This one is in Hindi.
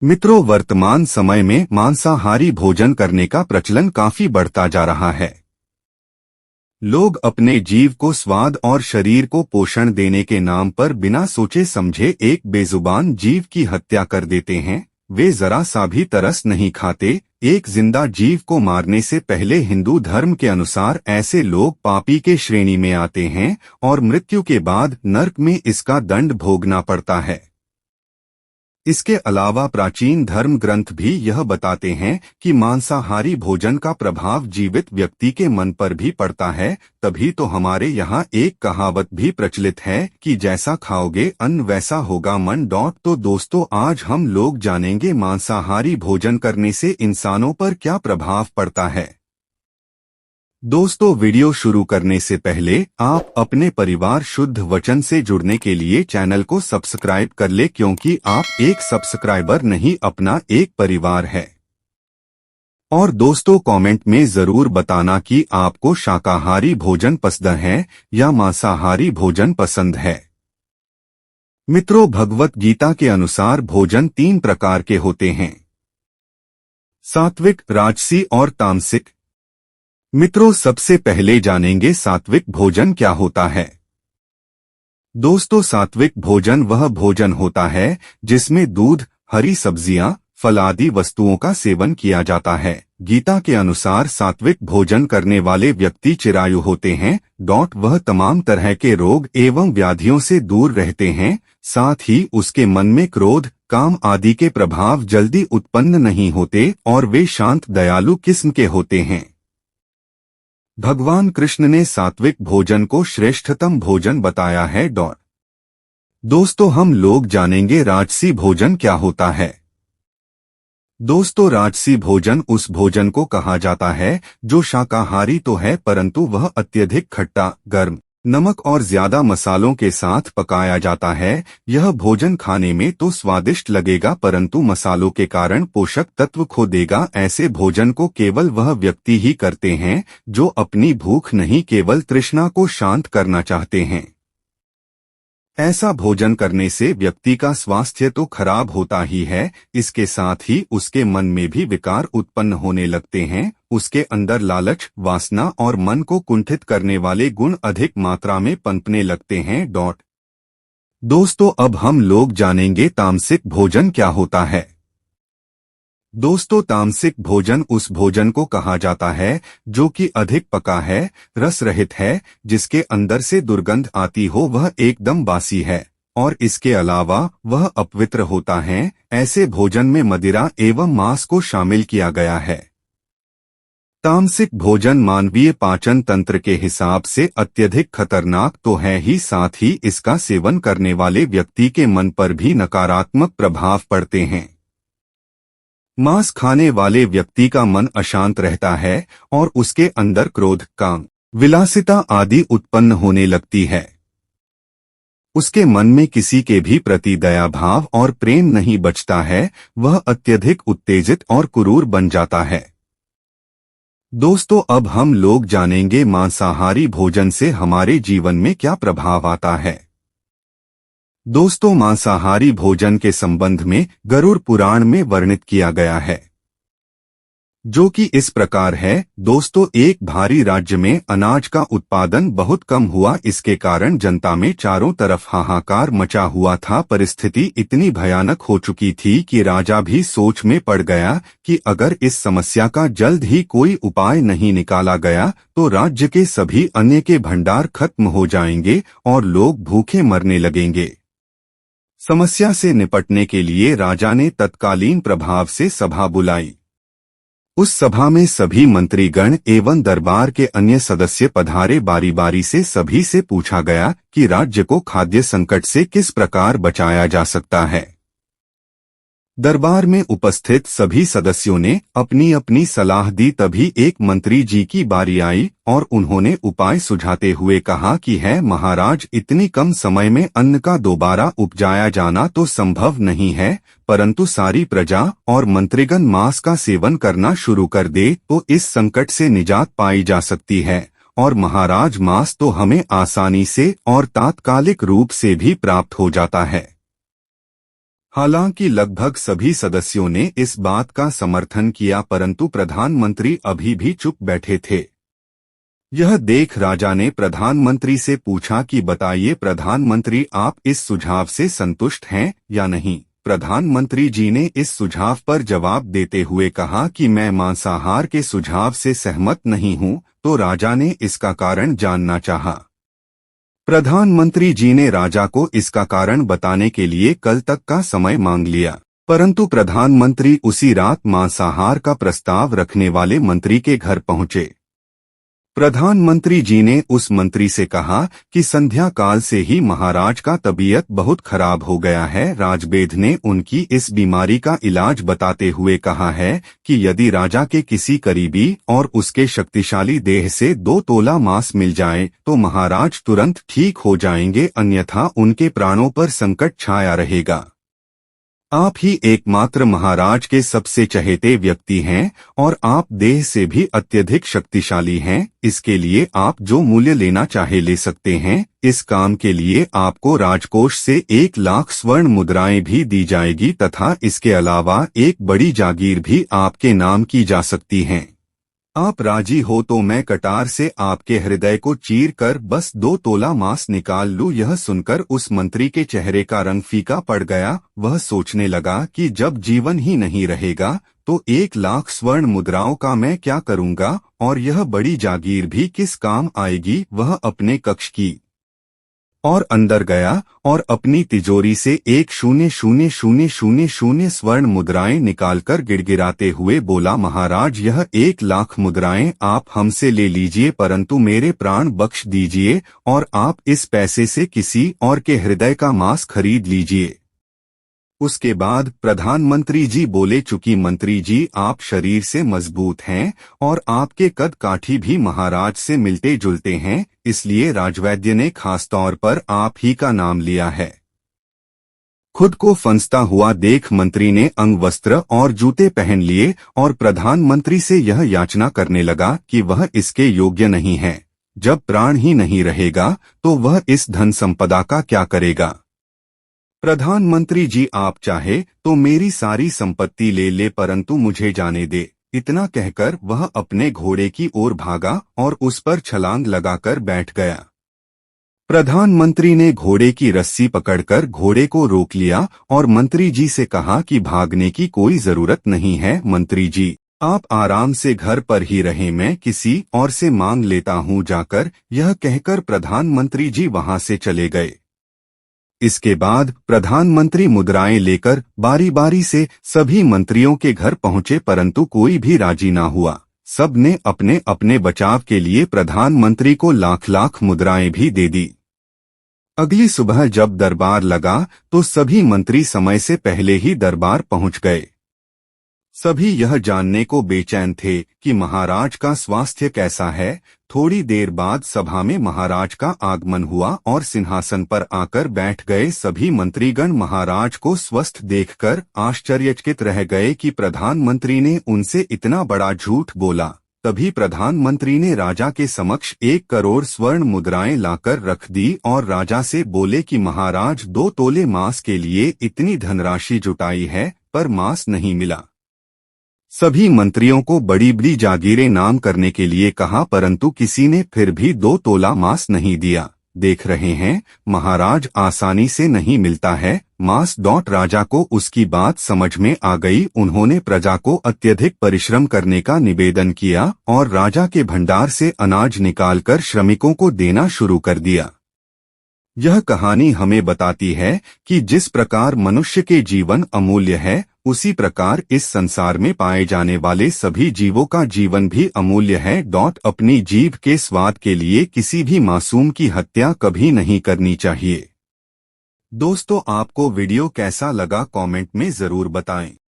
मित्रों, वर्तमान समय में मांसाहारी भोजन करने का प्रचलन काफी बढ़ता जा रहा है। लोग अपने जीव को स्वाद और शरीर को पोषण देने के नाम पर बिना सोचे समझे एक बेजुबान जीव की हत्या कर देते हैं। वे जरा सा भी तरस नहीं खाते। एक जिंदा जीव को मारने से पहले हिंदू धर्म के अनुसार ऐसे लोग पापी के श्रेणी में आते हैं और मृत्यु के बाद नरक में इसका दंड भोगना पड़ता है। इसके अलावा प्राचीन धर्म ग्रंथ भी यह बताते हैं कि मांसाहारी भोजन का प्रभाव जीवित व्यक्ति के मन पर भी पड़ता है। तभी तो हमारे यहाँ एक कहावत भी प्रचलित है कि जैसा खाओगे अन्न वैसा होगा मन। तो दोस्तों, आज हम लोग जानेंगे मांसाहारी भोजन करने से इंसानों पर क्या प्रभाव पड़ता है। दोस्तों, वीडियो शुरू करने से पहले आप अपने परिवार शुद्ध वचन से जुड़ने के लिए चैनल को सब्सक्राइब कर ले, क्योंकि आप एक सब्सक्राइबर नहीं, अपना एक परिवार है। और दोस्तों, कमेंट में जरूर बताना कि आपको शाकाहारी भोजन पसंद है या मांसाहारी भोजन पसंद है। मित्रों, भगवत गीता के अनुसार भोजन 3 प्रकार के होते हैं: सात्विक, राजसी और तामसिक। मित्रों, सबसे पहले जानेंगे सात्विक भोजन क्या होता है। दोस्तों, सात्विक भोजन वह भोजन होता है जिसमें दूध, हरी सब्जियां, फल आदि वस्तुओं का सेवन किया जाता है। गीता के अनुसार सात्विक भोजन करने वाले व्यक्ति चिरायु होते हैं। वह तमाम तरह के रोग एवं व्याधियों से दूर रहते हैं। साथ ही उसके मन में क्रोध, काम आदि के प्रभाव जल्दी उत्पन्न नहीं होते और वे शांत, दयालु किस्म के होते हैं। भगवान कृष्ण ने सात्विक भोजन को श्रेष्ठतम भोजन बताया है। दोस्तों, हम लोग जानेंगे राजसी भोजन क्या होता है। दोस्तों, राजसी भोजन उस भोजन को कहा जाता है जो शाकाहारी तो है, परंतु वह अत्यधिक खट्टा, गर्म, नमक और ज्यादा मसालों के साथ पकाया जाता है। यह भोजन खाने में तो स्वादिष्ट लगेगा, परंतु मसालों के कारण पोषक तत्व खो देगा। ऐसे भोजन को केवल वह व्यक्ति ही करते हैं जो अपनी भूख नहीं, केवल तृष्णा को शांत करना चाहते हैं। ऐसा भोजन करने से व्यक्ति का स्वास्थ्य तो खराब होता ही है, इसके साथ ही उसके मन में भी विकार उत्पन्न होने लगते हैं। उसके अंदर लालच, वासना और मन को कुंठित करने वाले गुण अधिक मात्रा में पनपने लगते हैं। दोस्तों, अब हम लोग जानेंगे तामसिक भोजन क्या होता है। दोस्तों, तामसिक भोजन उस भोजन को कहा जाता है जो कि अधिक पका है, रस रहित है, जिसके अंदर से दुर्गंध आती हो, वह एकदम बासी है और इसके अलावा वह अपवित्र होता है। ऐसे भोजन में मदिरा एवं मांस को शामिल किया गया है। तामसिक भोजन मानवीय पाचन तंत्र के हिसाब से अत्यधिक खतरनाक तो है ही, साथ ही इसका सेवन करने वाले व्यक्ति के मन पर भी नकारात्मक प्रभाव पड़ते हैं। मांस खाने वाले व्यक्ति का मन अशांत रहता है और उसके अंदर क्रोध, काम, विलासिता आदि उत्पन्न होने लगती है। उसके मन में किसी के भी प्रति दया भाव और प्रेम नहीं बचता है। वह अत्यधिक उत्तेजित और क्रूर बन जाता है। दोस्तों, अब हम लोग जानेंगे मांसाहारी भोजन से हमारे जीवन में क्या प्रभाव आता है। दोस्तों, मांसाहारी भोजन के संबंध में गरुड़ पुराण में वर्णित किया गया है, जो कि इस प्रकार है। दोस्तों, एक भारी राज्य में अनाज का उत्पादन बहुत कम हुआ। इसके कारण जनता में चारों तरफ हाहाकार मचा हुआ था। परिस्थिति इतनी भयानक हो चुकी थी कि राजा भी सोच में पड़ गया कि अगर इस समस्या का जल्द ही कोई उपाय नहीं निकाला गया तो राज्य के सभी अन्न के भंडार खत्म हो जाएंगे और लोग भूखे मरने लगेंगे। समस्या से निपटने के लिए राजा ने तत्कालीन प्रभाव से सभा बुलाई। उस सभा में सभी मंत्रीगण एवं दरबार के अन्य सदस्य पधारे। बारी बारी से सभी से पूछा गया कि राज्य को खाद्य संकट से किस प्रकार बचाया जा सकता है। दरबार में उपस्थित सभी सदस्यों ने अपनी अपनी सलाह दी। तभी एक मंत्री जी की बारी आई और उन्होंने उपाय सुझाते हुए कहा कि है महाराज, इतनी कम समय में अन्न का दोबारा उपजाया जाना तो संभव नहीं है, परंतु सारी प्रजा और मंत्रीगण मांस का सेवन करना शुरू कर दे तो इस संकट से निजात पाई जा सकती है। और महाराज, मांस तो हमें आसानी से और तात्कालिक रूप से भी प्राप्त हो जाता है। हालांकि लगभग सभी सदस्यों ने इस बात का समर्थन किया, परंतु प्रधानमंत्री अभी भी चुप बैठे थे। यह देख राजा ने प्रधानमंत्री से पूछा कि बताइए प्रधानमंत्री, आप इस सुझाव से संतुष्ट हैं या नहीं। प्रधानमंत्री जी ने इस सुझाव पर जवाब देते हुए कहा कि मैं मांसाहार के सुझाव से सहमत नहीं हूं। तो राजा ने इसका कारण जानना चाहा। प्रधानमंत्री जी ने राजा को इसका कारण बताने के लिए कल तक का समय मांग लिया, परंतु प्रधानमंत्री उसी रात मांसाहार का प्रस्ताव रखने वाले मंत्री के घर पहुंचे। प्रधानमंत्री जी ने उस मंत्री से कहा कि संध्या काल से ही महाराज का तबीयत बहुत खराब हो गया है। राजवैद्य ने उनकी इस बीमारी का इलाज बताते हुए कहा है कि यदि राजा के किसी करीबी और उसके शक्तिशाली देह से 2 तोला मांस मिल जाए तो महाराज तुरंत ठीक हो जाएंगे, अन्यथा उनके प्राणों पर संकट छाया रहेगा। आप ही एकमात्र महाराज के सबसे चहेते व्यक्ति हैं और आप देह से भी अत्यधिक शक्तिशाली हैं। इसके लिए आप जो मूल्य लेना चाहे ले सकते हैं। इस काम के लिए आपको राजकोष से 1 लाख स्वर्ण मुद्राएं भी दी जाएगी तथा इसके अलावा एक बड़ी जागीर भी आपके नाम की जा सकती है। आप राजी हो तो मैं कटार से आपके हृदय को चीर कर बस 2 तोला मांस निकाल लूं। यह सुनकर उस मंत्री के चेहरे का रंग फीका पड़ गया। वह सोचने लगा कि जब जीवन ही नहीं रहेगा तो 1 लाख स्वर्ण मुद्राओं का मैं क्या करूंगा, और यह बड़ी जागीर भी किस काम आएगी। वह अपने कक्ष की और अंदर गया और अपनी तिजोरी से 1,000,000 स्वर्ण मुद्राएं निकालकर गिड़गिड़ाते हुए बोला, महाराज यह 1 लाख मुद्राएं आप हमसे ले लीजिए, परंतु मेरे प्राण बख्श दीजिए और आप इस पैसे से किसी और के हृदय का मांस खरीद लीजिए। उसके बाद प्रधानमंत्री जी बोले, चूंकि मंत्री जी आप शरीर से मजबूत हैं और आपके कद काठी भी महाराज से मिलते जुलते हैं, इसलिए राजवैद्य ने खासतौर पर आप ही का नाम लिया है। खुद को फंसता हुआ देख मंत्री ने अंगवस्त्र और जूते पहन लिए और प्रधानमंत्री से यह याचना करने लगा कि वह इसके योग्य नहीं है। जब प्राण ही नहीं रहेगा तो वह इस धन संपदा का क्या करेगा। प्रधानमंत्री जी आप चाहे तो मेरी सारी संपत्ति ले ले, परंतु मुझे जाने दे। इतना कहकर वह अपने घोड़े की ओर भागा और उस पर छलांग लगाकर बैठ गया। प्रधानमंत्री ने घोड़े की रस्सी पकड़कर घोड़े को रोक लिया और मंत्री जी से कहा कि भागने की कोई जरूरत नहीं है। मंत्री जी आप आराम से घर पर ही रहें, मैं किसी और से मांग लेता हूं जाकर। यह कहकर प्रधानमंत्री जी वहां से चले गए। इसके बाद प्रधानमंत्री मुद्राएं लेकर बारी बारी से सभी मंत्रियों के घर पहुंचे, परंतु कोई भी राजी ना हुआ। सब ने अपने अपने बचाव के लिए प्रधानमंत्री को लाख लाख मुद्राएं भी दे दी। अगली सुबह जब दरबार लगा तो सभी मंत्री समय से पहले ही दरबार पहुंच गए। सभी यह जानने को बेचैन थे कि महाराज का स्वास्थ्य कैसा है। थोड़ी देर बाद सभा में महाराज का आगमन हुआ और सिंहासन पर आकर बैठ गए। सभी मंत्रीगण महाराज को स्वस्थ देखकर आश्चर्यचकित रह गए कि प्रधानमंत्री ने उनसे इतना बड़ा झूठ बोला। तभी प्रधानमंत्री ने राजा के समक्ष 1 करोड़ स्वर्ण मुद्राएं लाकर रख दी और राजा से बोले कि महाराज 2 तोले मांस के लिए इतनी धनराशि जुटाई है, पर मांस नहीं मिला। सभी मंत्रियों को बड़ी बड़ी जागीरें नाम करने के लिए कहा, परंतु किसी ने फिर भी 2 तोला मांस नहीं दिया। देख रहे हैं महाराज आसानी से नहीं मिलता है मांस। राजा को उसकी बात समझ में आ गई। उन्होंने प्रजा को अत्यधिक परिश्रम करने का निवेदन किया और राजा के भंडार से अनाज निकालकर श्रमिकों को देना शुरू कर दिया। यह कहानी हमें बताती है कि जिस प्रकार मनुष्य के जीवन अमूल्य है, उसी प्रकार इस संसार में पाए जाने वाले सभी जीवों का जीवन भी अमूल्य है। अपनी जीभ के स्वाद के लिए किसी भी मासूम की हत्या कभी नहीं करनी चाहिए। दोस्तों आपको वीडियो कैसा लगा कमेंट में जरूर बताएं।